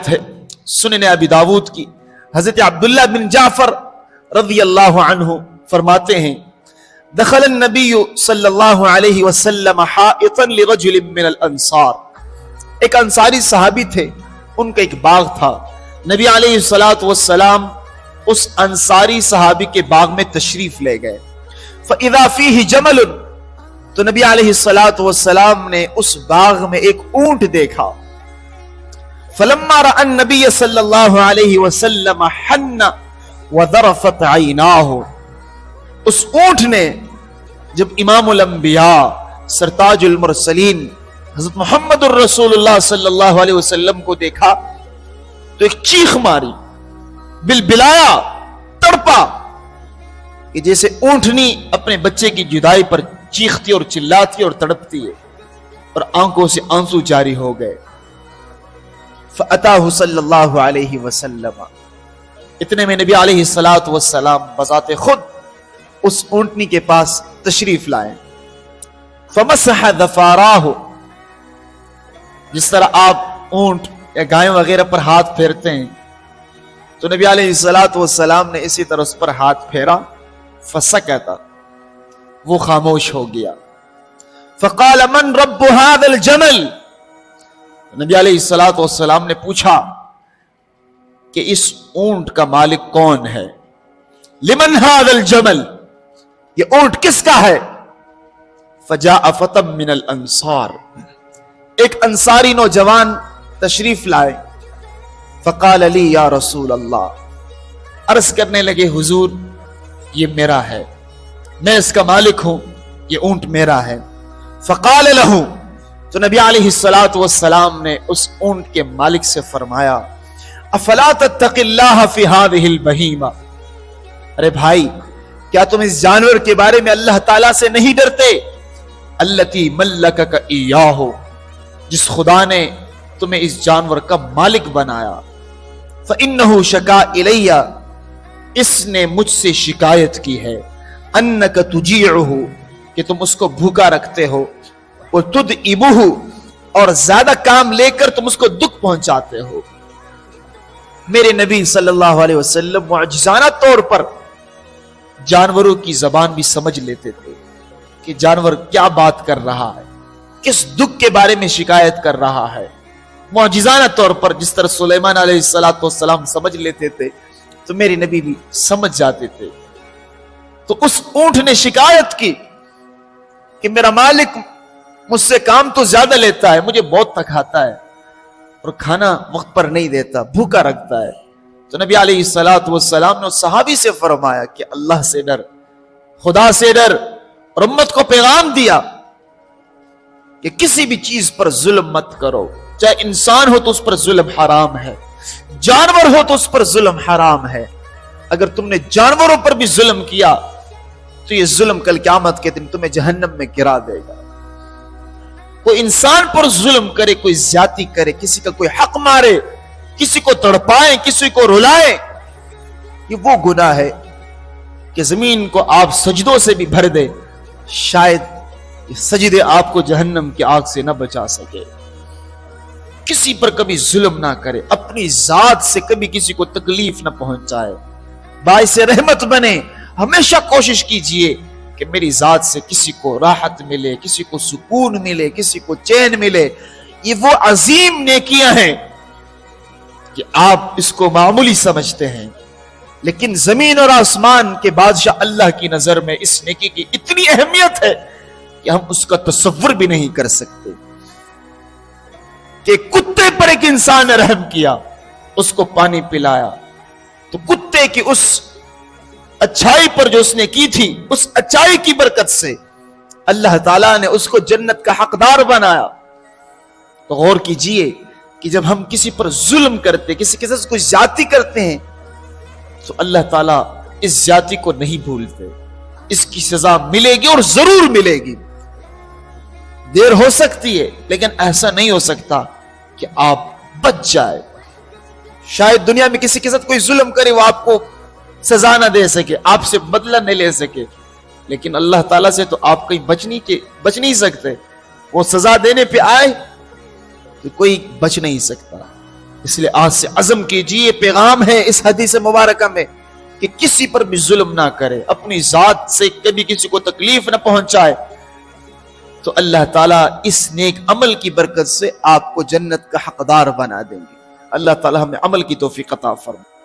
ہے سنن ابی داؤد کی، حضرت عبداللہ بن جعفر رضی اللہ عنہ فرماتے ہیں دخل النبی صلی اللہ علیہ وسلم حائطا لرجل من الانصار، ایک انصاری صحابی تھے، ان کا ایک باغ تھا، نبی علیہ الصلوۃ والسلام اس انصاری صحابی کے باغ میں تشریف لے گئے، فاذا فیہ جمل، تو نبی علیہ الصلوۃ والسلام نے اس باغ میں ایک اونٹ دیکھا، فلما رأى النبی صلی اللہ علیہ وسلم حن وذرفت عیناہ، اس اونٹ نے جب امام الانبیاء سرتاج المرسلین حضرت محمد الرسول اللہ صلی اللہ علیہ وسلم کو دیکھا تو ایک چیخ ماری، بلبلایا، تڑپا، کہ جیسے اونٹنی اپنے بچے کی جدائی پر چیختی اور چلاتی اور تڑپتی ہے، اور آنکھوں سے آنسو جاری ہو گئے۔ فَأَتَاهُ صلی اللہ علیہ وسلم، اتنے میں نبی علیہ الصلوۃ والسلام بذات خود اس اونٹنی کے پاس تشریف لائے، فَمَسَحَ ذَفَارَاهُ، جس طرح آپ اونٹ یا گائے وغیرہ پر ہاتھ پھیرتے ہیں تو نبی علیہ الصلوۃ والسلام نے اسی طرح اس پر ہاتھ پھیرا، فسکت، وہ خاموش ہو گیا، فقال من رب هذا الجمل، نبی علیہ الصلوۃ والسلام نے پوچھا کہ اس اونٹ کا مالک کون ہے، لمن هذا الجمل، یہ اونٹ کس کا ہے، فجاء فتى من الانصار، ایک انصاری نوجوان تشریف لائے، فقال لی یا رسول اللہ، عرض کرنے لگے حضور یہ میرا ہے، میں اس کا مالک ہوں، یہ اونٹ میرا ہے، فقال له، تو نبی علیہ الصلوۃ والسلام نے اس اونٹ کے مالک سے فرمایا افلا تتقی اللہ فی هذه البہیمہ، ارے بھائی کیا تم اس جانور کے بارے میں اللہ تعالیٰ سے نہیں ڈرتے، التی ملکک ایاہ، جس خدا نے تمہیں اس جانور کا مالک بنایا، فإنہ شکا الی، اس نے مجھ سے شکایت کی ہے، انک تجیعہ، کہ تم اس کو بھوکا رکھتے ہو، وتدعبہ، اور زیادہ کام لے کر تم اس کو دکھ پہنچاتے ہو۔ میرے نبی صلی اللہ علیہ وسلم معجزانہ طور پر جانوروں کی زبان بھی سمجھ لیتے تھے کہ جانور کیا بات کر رہا ہے، کس دکھ کے بارے میں شکایت کر رہا ہے، معجزانہ طور پر جس طرح سلیمان علیہ السلام سمجھ لیتے تھے تو میرے نبی بھی سمجھ جاتے تھے۔ تو اس اونٹ نے شکایت کی کہ میرا مالک مجھ سے کام تو زیادہ لیتا ہے، مجھے بہت تھکاتا ہے اور کھانا وقت پر نہیں دیتا، بھوکا رکھتا ہے۔ تو نبی علیہ الصلوۃ والسلام نے صحابی سے فرمایا کہ اللہ سے ڈر، خدا سے ڈر، اور امت کو پیغام دیا کہ کسی بھی چیز پر ظلم مت کرو، چاہے انسان ہو تو اس پر ظلم حرام ہے، جانور ہو تو اس پر ظلم حرام ہے، اگر تم نے جانوروں پر بھی ظلم کیا تو یہ ظلم کل قیامت کے دن تمہیں جہنم میں گرا دے گا۔ کوئی انسان پر ظلم کرے، کوئی زیادتی کرے، کسی کا کوئی حق مارے، کسی کو تڑپائے، کسی کو رلائے، یہ وہ گناہ ہے کہ زمین کو آپ سجدوں سے بھی بھر دے، شاید یہ سجدے آپ کو جہنم کی آگ سے نہ بچا سکے۔ کسی پر کبھی ظلم نہ کرے، اپنی ذات سے کبھی کسی کو تکلیف نہ پہنچائے، باعث رحمت بنے۔ ہمیشہ کوشش کیجئے کہ میری ذات سے کسی کو راحت ملے، کسی کو سکون ملے، کسی کو چین ملے۔ یہ وہ عظیم نیکیاں ہیں کہ آپ اس کو معمولی سمجھتے ہیں، لیکن زمین اور آسمان کے بادشاہ اللہ کی نظر میں اس نیکی کی اتنی اہمیت ہے کہ ہم اس کا تصور بھی نہیں کر سکتے۔ کہ کتے پر ایک انسان نے رحم کیا، اس کو پانی پلایا، تو کتے کی اس اچھائی پر جو اس نے کی تھی، اس اچھائی کی برکت سے اللہ تعالیٰ نے اس کو جنت کا حقدار بنایا۔ تو غور کیجئے کہ جب ہم کسی پر ظلم کرتے، کسی کے ساتھ کوئی زیادتی کرتے ہیں تو اللہ تعالیٰ اس زیادتی کو نہیں بھولتے، اس کی سزا ملے گی اور ضرور ملے گی۔ دیر ہو سکتی ہے لیکن ایسا نہیں ہو سکتا کہ آپ بچ جائے۔ شاید دنیا میں کسی کے ساتھ کوئی ظلم کرے، وہ آپ کو سزا نہ دے سکے، آپ سے بدلہ نہیں لے سکے، لیکن اللہ تعالیٰ سے تو آپ کہیں بچ نہیں سکتے۔ وہ سزا دینے پہ آئے تو کوئی بچ نہیں سکتا۔ اس لیے آج سے عزم کیجیے، پیغام ہے اس حدیث مبارکہ میں کہ کسی پر بھی ظلم نہ کرے، اپنی ذات سے کبھی کسی کو تکلیف نہ پہنچائے، تو اللہ تعالیٰ اس نیک عمل کی برکت سے آپ کو جنت کا حقدار بنا دیں گے۔ اللہ تعالیٰ ہمیں عمل کی توفیق عطا فرمائے۔